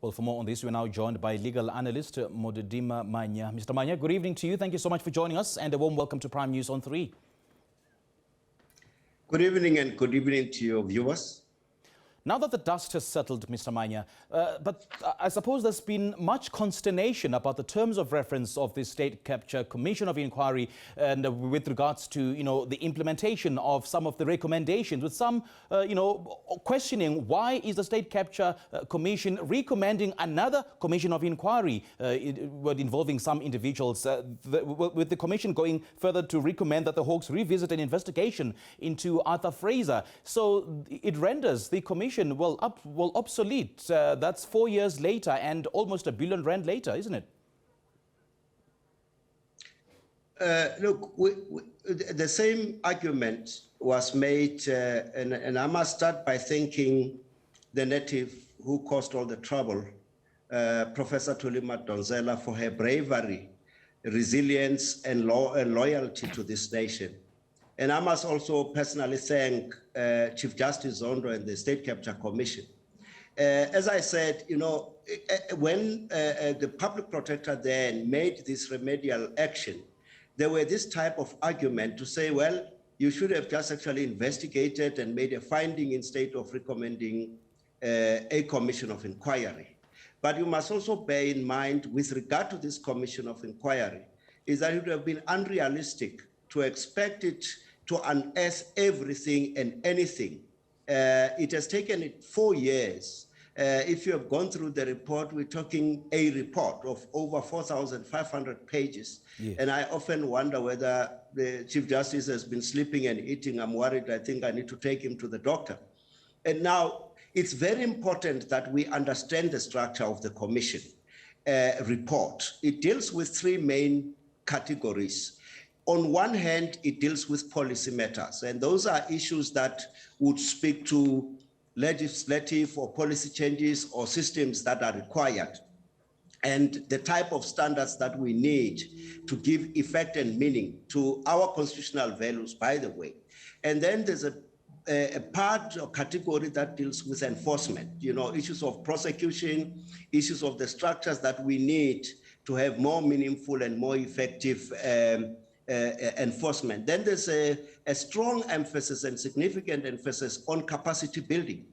Well, for more on this, we're now joined by legal analyst Modidima Mannya. Mr. Mannya, good evening to you. Thank you so much for joining us, and a warm welcome to Prime News on 3. Good evening, and good evening to your viewers. Now that the dust has settled, Mr. Mannya, but I suppose there's been much consternation about the terms of reference of the State Capture Commission of Inquiry and with regards to, the implementation of some of the recommendations, with some, questioning why is the State Capture Commission recommending another commission of inquiry involving some individuals, with the commission going further to recommend that the Hawks revisit an investigation into Arthur Fraser. So it renders the commission obsolete. That's 4 years later and almost R1 billion later, isn't it? Look, the same argument was made, and I must start by thanking the native who caused all the trouble, Professor Tulima Donzela, for her bravery, resilience, and loyalty to this nation. And I must also personally thank Chief Justice Zondo and the State Capture Commission. As I said, when the public protector then made this remedial action, there were this type of argument to say, well, you should have just actually investigated and made a finding instead of recommending a commission of inquiry. But you must also bear in mind, with regard to this commission of inquiry, is that it would have been unrealistic to expect it to unearth everything and anything. It has taken it 4 years. If you have gone through the report, we're talking a report of over 4,500 pages. Yeah. And I often wonder whether the Chief Justice has been sleeping and eating. I'm worried. I think I need to take him to the doctor. And now it's very important that we understand the structure of the commission report. It deals with 3 main categories. On one hand, it deals with policy matters, and those are issues that would speak to legislative or policy changes or systems that are required, and the type of standards that we need to give effect and meaning to our constitutional values, by the way. And then there's a part or category that deals with enforcement, issues of prosecution, issues of the structures that we need to have more meaningful and more effective enforcement. Then there's a strong emphasis and significant emphasis on capacity building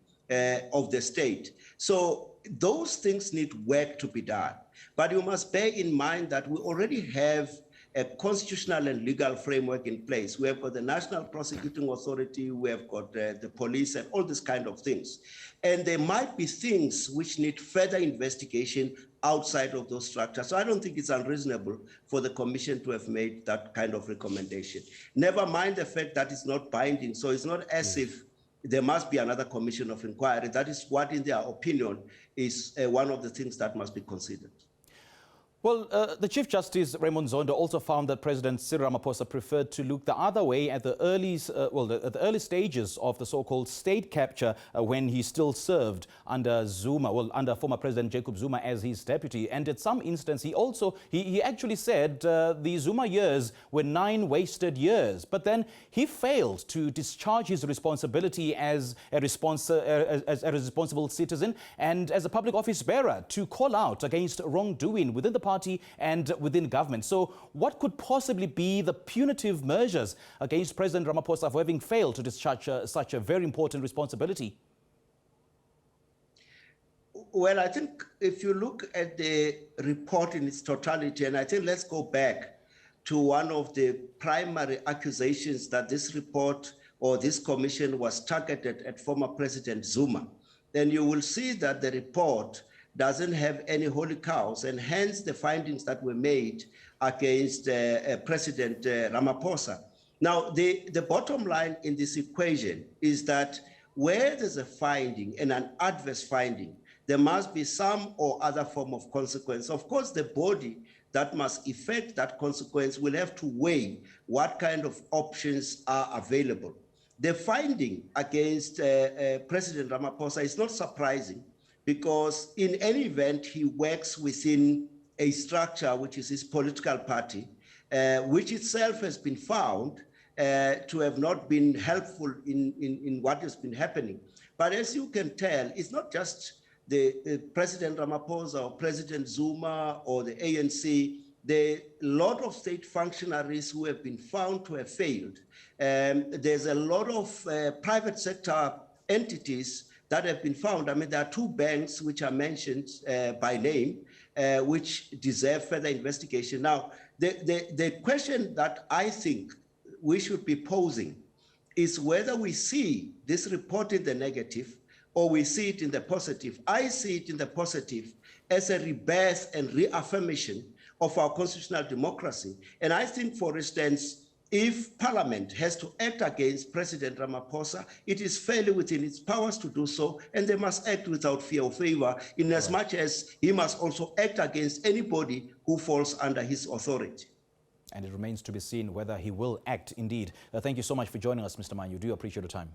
of the state. So those things need work to be done. But you must bear in mind that we already have a constitutional and legal framework in place. We have got the National Prosecuting Authority, we have got the police and all these kind of things. And there might be things which need further investigation outside of those structures. So I don't think it's unreasonable for the commission to have made that kind of recommendation. Never mind the fact that it's not binding. So it's not as if there must be another commission of inquiry. That is what, in their opinion, is one of the things that must be considered. Well, the Chief Justice, Raymond Zondo, also found that President Cyril Ramaphosa preferred to look the other way at the early stages of the so-called state capture when he still served under Zuma, under former President Jacob Zuma as his deputy. And at some instance, he actually said the Zuma years were 9 wasted years. But then he failed to discharge his responsibility as a responsible citizen and as a public office bearer to call out against wrongdoing within the party and within government. So what could possibly be the punitive measures against President Ramaphosa for having failed to discharge such a very important responsibility? Well, I think if you look at the report in its totality, and I think let's go back to one of the primary accusations that this report or this commission was targeted at former President Zuma, then you will see that the report doesn't have any holy cows, and hence the findings that were made against President Ramaphosa. Now, the bottom line in this equation is that where there's a finding and an adverse finding, there must be some or other form of consequence. Of course, the body that must effect that consequence will have to weigh what kind of options are available. The finding against President Ramaphosa is not surprising, because in any event, he works within a structure which is his political party, which itself has been found to have not been helpful in what has been happening. But as you can tell, it's not just President Ramaphosa or President Zuma or the ANC, there are a lot of state functionaries who have been found to have failed. There's a lot of private sector entities that have been found. I mean, there are two banks which are mentioned by name, which deserve further investigation. Now, the question that I think we should be posing is whether we see this report in the negative or we see it in the positive. I see it in the positive as a rebirth and reaffirmation of our constitutional democracy. And I think, for instance, if Parliament has to act against President Ramaphosa, it is fairly within its powers to do so, and they must act without fear or favor, in as much as he must also act against anybody who falls under his authority. And it remains to be seen whether he will act indeed. Thank you so much for joining us, Mr. Mannya. Do appreciate your time.